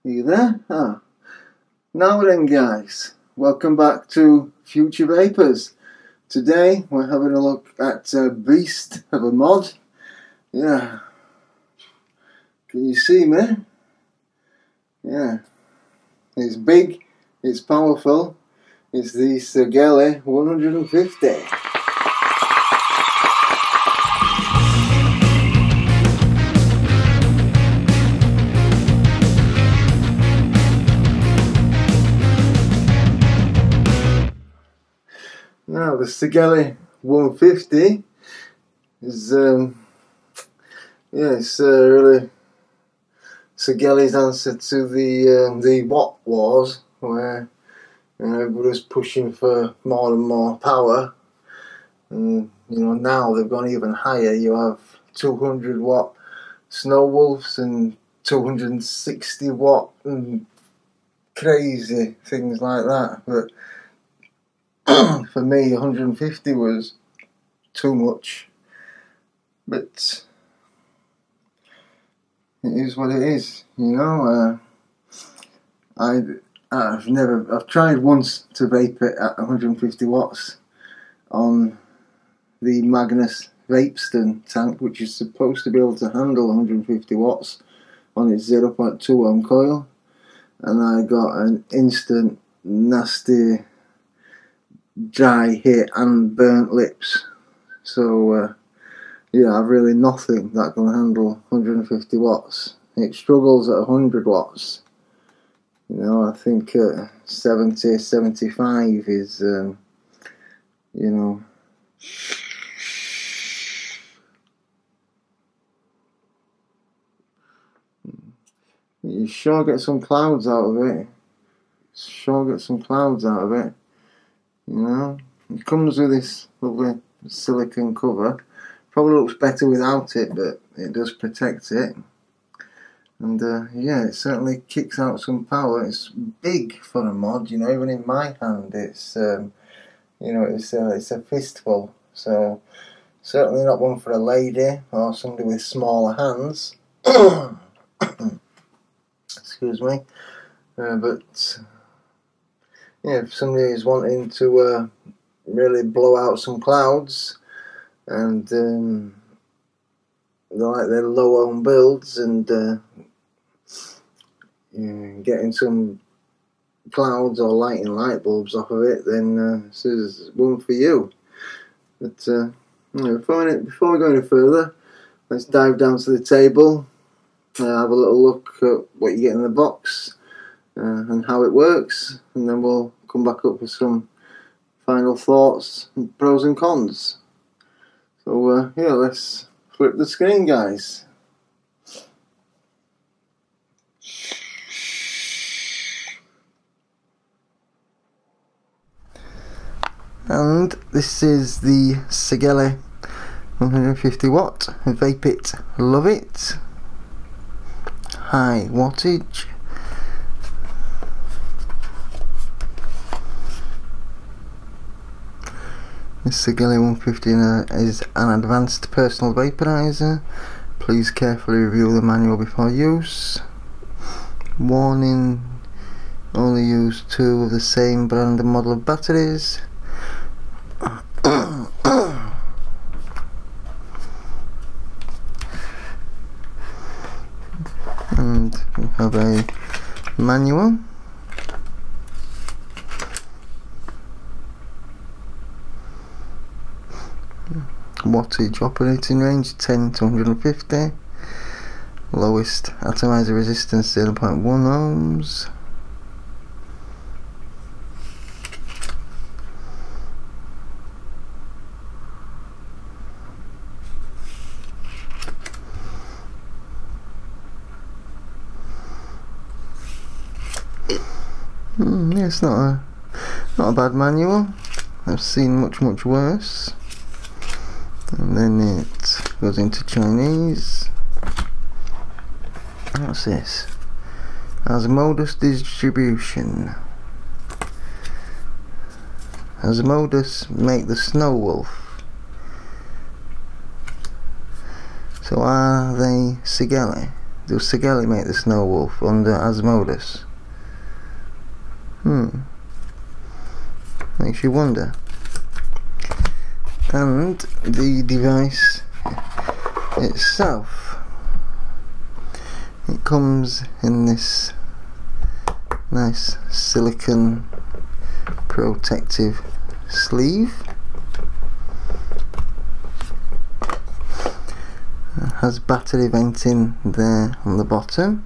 Are you there? Ah. Now then guys, welcome back to FutureVapers. Today we're having a look at a beast of a mod. Yeah. Can you see me? Yeah. It's big, it's powerful. It's the Sigelei 150. Now the Sigelei 150 is it's really Sigelei's answer to the Watt Wars, where everybody was pushing for more and more power, and now they've gone even higher. You have 200 watt snow wolves and 260 watt and crazy things like that, but for me 150 was too much, but it is what it is, I've tried once to vape it at 150 watts on the Magnus Vapeston tank, which is supposed to be able to handle 150 watts on its 0.2 ohm coil, and I got an instant nasty dry hit and burnt lips. So yeah, I've really nothing that can handle 150 watts. It struggles at 100 watts. I think 70, 75 is you sure get some clouds out of it. It comes with this lovely silicone cover. Probably looks better without it, but it does protect it. And yeah, it certainly kicks out some power. It's big for a mod, even in my hand it's it's a fistful. So certainly not one for a lady or somebody with smaller hands. Excuse me. But yeah, if somebody is wanting to really blow out some clouds, and they like their low ohm builds, and getting some clouds or lighting light bulbs off of it, then this is one for you. But before we go any further, let's dive down to the table, have a little look at what you get in the box and how it works, and then we'll come back up with some final thoughts and pros and cons. So yeah, let's flip the screen, guys. And this is the Sigelei 150 watt. Vape it, love it. High wattage. This Sigelei 150 is an advanced personal vaporizer. Please carefully review the manual before use. Warning: only use 2 of the same brand and model of batteries. And we have a manual. Wattage operating range 10 to 150. Lowest atomizer resistance 0.1 ohms. Yeah, it's not a bad manual. I've seen much worse. And then it goes into Chinese. What's this? Osmosis distribution. Osmosis make the snow wolf. So are they Sigelei? Does Sigelei make the Snow Wolf under Asmodeus? Makes you wonder. And the device itself, it comes in this nice silicone protective sleeve. It has battery venting there on the bottom.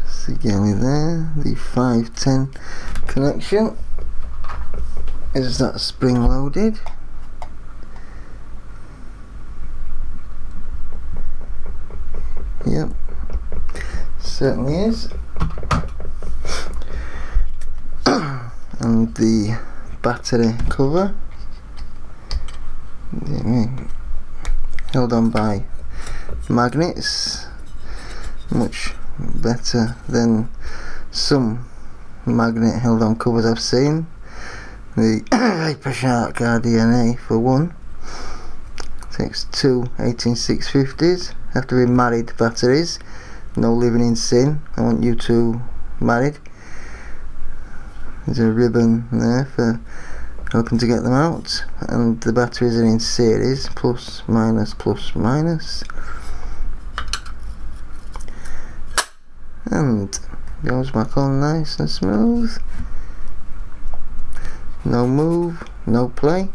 Sigelei there, the 510 connection. Is that spring loaded? Yep, certainly is. And the battery cover, held on by magnets, much better than some magnet held on covers I've seen. The Vapor RDNA for one takes two 18650s. Have to be married batteries, no living in sin. I want you two married. There's a ribbon there for helping to get them out, and the batteries are in series, plus minus plus minus. And goes back on nice and smooth. No move, no play.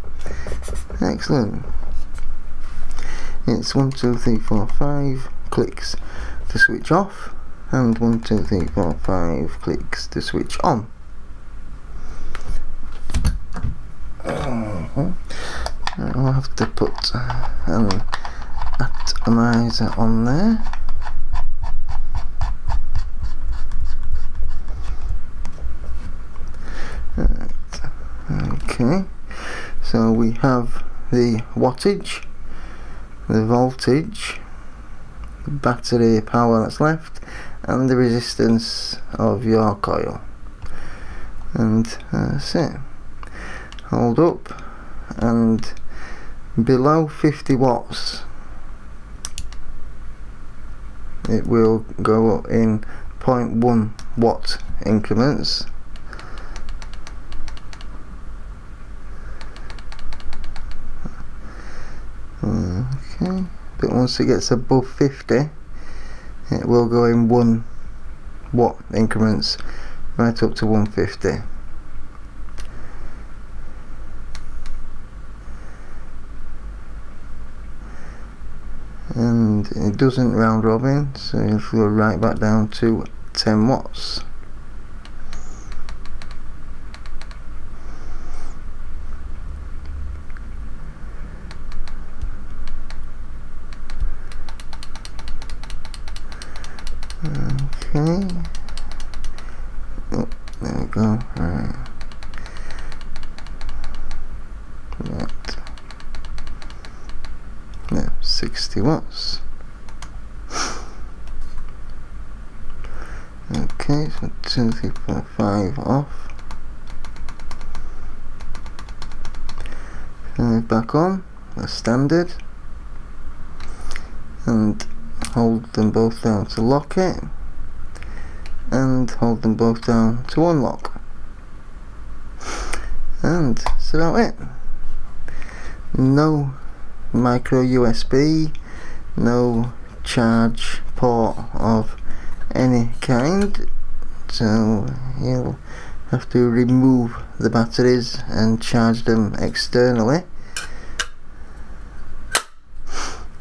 Excellent. It's 1, 2, 3, 4, 5 clicks to switch off, and 1, 2, 3, 4, 5 clicks to switch on. I'll have to put an atomizer on there. Okay, so we have the wattage, the voltage, the battery power that's left, and the resistance of your coil. And that's it. Hold up, and below 50 watts it will go up in 0.1 watt increments. Okay, but once it gets above 50 it will go in 1 watt increments right up to 150. And it doesn't round robin, so it'll go right back down to 10 watts. Okay. Oh, there we go. Right. Right. Yeah, 60 watts. Okay, so 2, 3, 4, 5 off. 5 back on, that's standard. And hold them both down to lock it, and hold them both down to unlock. And that's about it. No micro USB, no charge port of any kind, so you'll have to remove the batteries and charge them externally.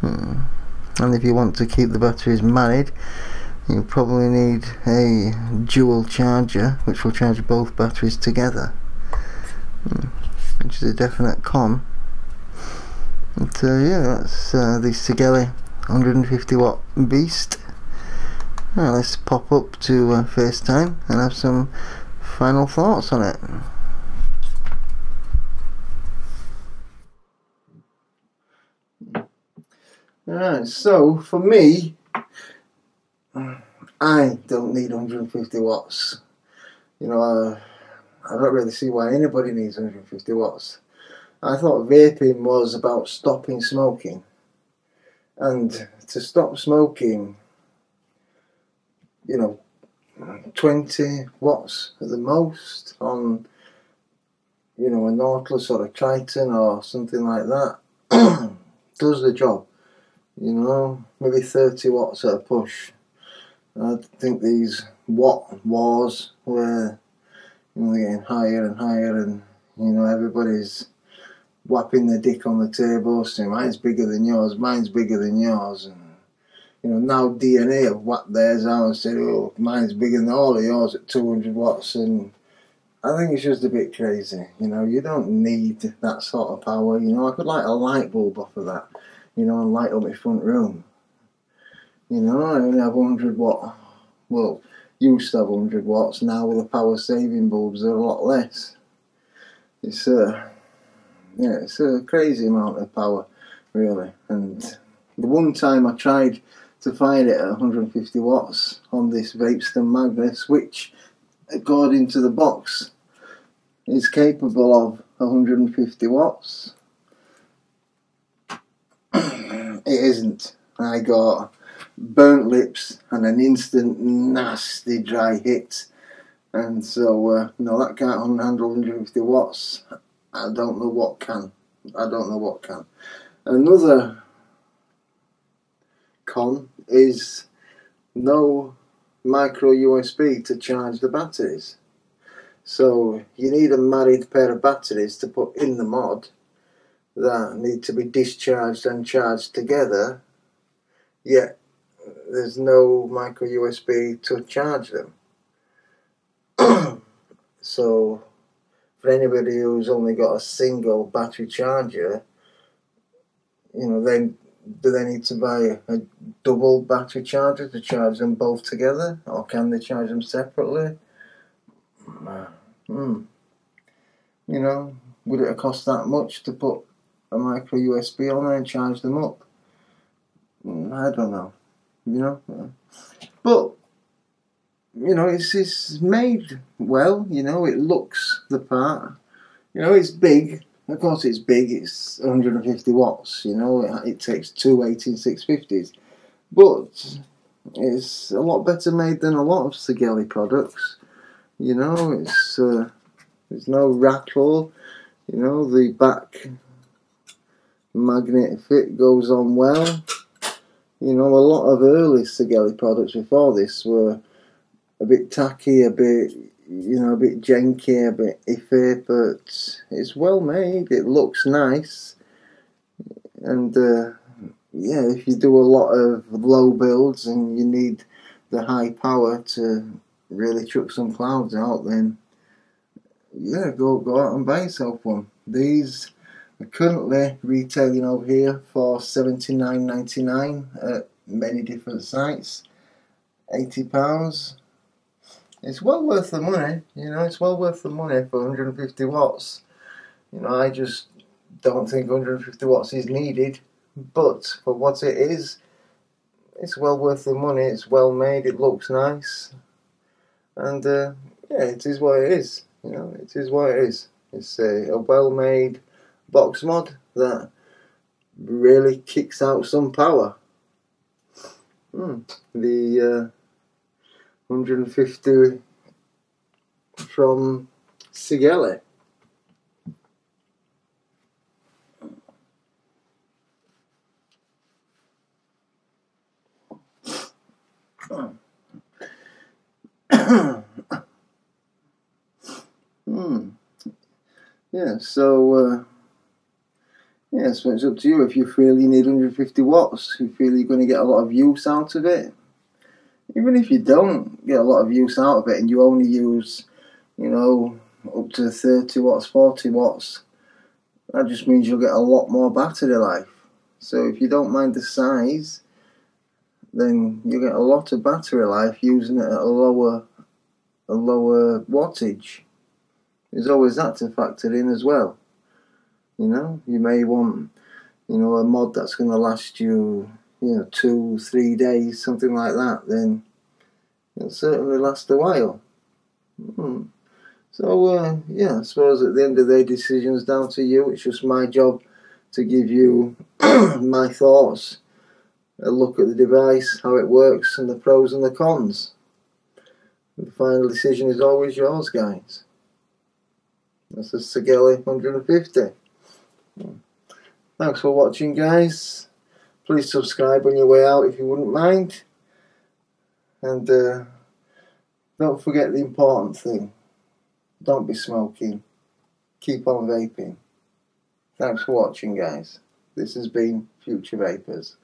And if you want to keep the batteries married, you probably need a dual charger which will charge both batteries together, which is a definite con. But yeah, that's the Sigelei 150 watt beast. Now let's pop up to FaceTime and have some final thoughts on it. Alright, so for me, I don't need 150 watts. You know, I don't really see why anybody needs 150 watts. I thought vaping was about stopping smoking, and to stop smoking, you know, 20 watts at the most on, you know, a Nautilus or a Triton or something like that does the job. You know, maybe 30 watts at a push. I think these watt wars where, you know, they're getting higher and higher, and, you know, everybody's whapping their dick on the table saying mine's bigger than yours, mine's bigger than yours, and, you know, now DNA have whapped theirs out and said, oh, mine's bigger than all of yours at 200 watts, and I think it's just a bit crazy. You know, you don't need that sort of power. You know, I could light a light bulb off of that, you know, and light up my front room. You know, I only have 100 watt, well, used to have 100 watts, now with the power saving bulbs they're a lot less. It's yeah, it's a crazy amount of power, really. And the one time I tried to find it at 150 watts on this Vapeston Magnus, which, according to the box, is capable of 150 watts. It isn't. I got burnt lips and an instant nasty dry hit, and so no, that can't handle 150 watts. I don't know what can. I don't know what can. Another con is no micro USB to charge the batteries. So you need a married pair of batteries to put in the mod that need to be discharged and charged together, yet there's no micro USB to charge them. So for anybody who's only got a single battery charger, you know, then do they need to buy a double battery charger to charge them both together, or can they charge them separately? You know, would it have cost that much to put a micro USB on there and charge them up? I don't know, you know. But, you know, it's made well, you know, it looks the part. You know, it's big. Of course it's big, it's 150 watts, you know, it takes two 18650s. But it's a lot better made than a lot of Sigelei products. You know, it's there's no rattle, you know, the back magnet fit goes on well. You know, a lot of early Sigelei products before this were a bit tacky, a bit, you know, a bit janky, a bit iffy, but it's well made, it looks nice, and yeah, if you do a lot of low builds and you need the high power to really chuck some clouds out, then yeah, go out and buy yourself one. These are currently retailing over here for $79.99 at many different sites, £80. It's well worth the money, you know, it's well worth the money for 150 watts. You know, I just don't think 150 watts is needed, but for what it is, it's well worth the money, it's well made, it looks nice, and yeah, it is what it is, you know, it is what it is. It's a well made box mod that really kicks out some power. The 150 from Sigelei. Yeah, so yeah, so it's up to you if you feel you need 150 watts, you feel you're going to get a lot of use out of it. Even if you don't get a lot of use out of it and you only use, you know, up to 30 watts, 40 watts, that just means you'll get a lot more battery life. So if you don't mind the size, then you get a lot of battery life using it at a lower wattage. There's always that to factor in as well. You know, you may want, you know, a mod that's going to last you, you know, 2-3 days, something like that, then it'll certainly last a while. So So yeah, I suppose at the end of the day, decision's down to you. It's just my job to give you my thoughts, a look at the device, how it works, and the pros and the cons. The final decision is always yours, guys. That's a Sigelei 150. Thanks for watching, guys. Please subscribe on your way out if you wouldn't mind. And don't forget the important thing. Don't be smoking. Keep on vaping. Thanks for watching, guys. This has been FutureVapers.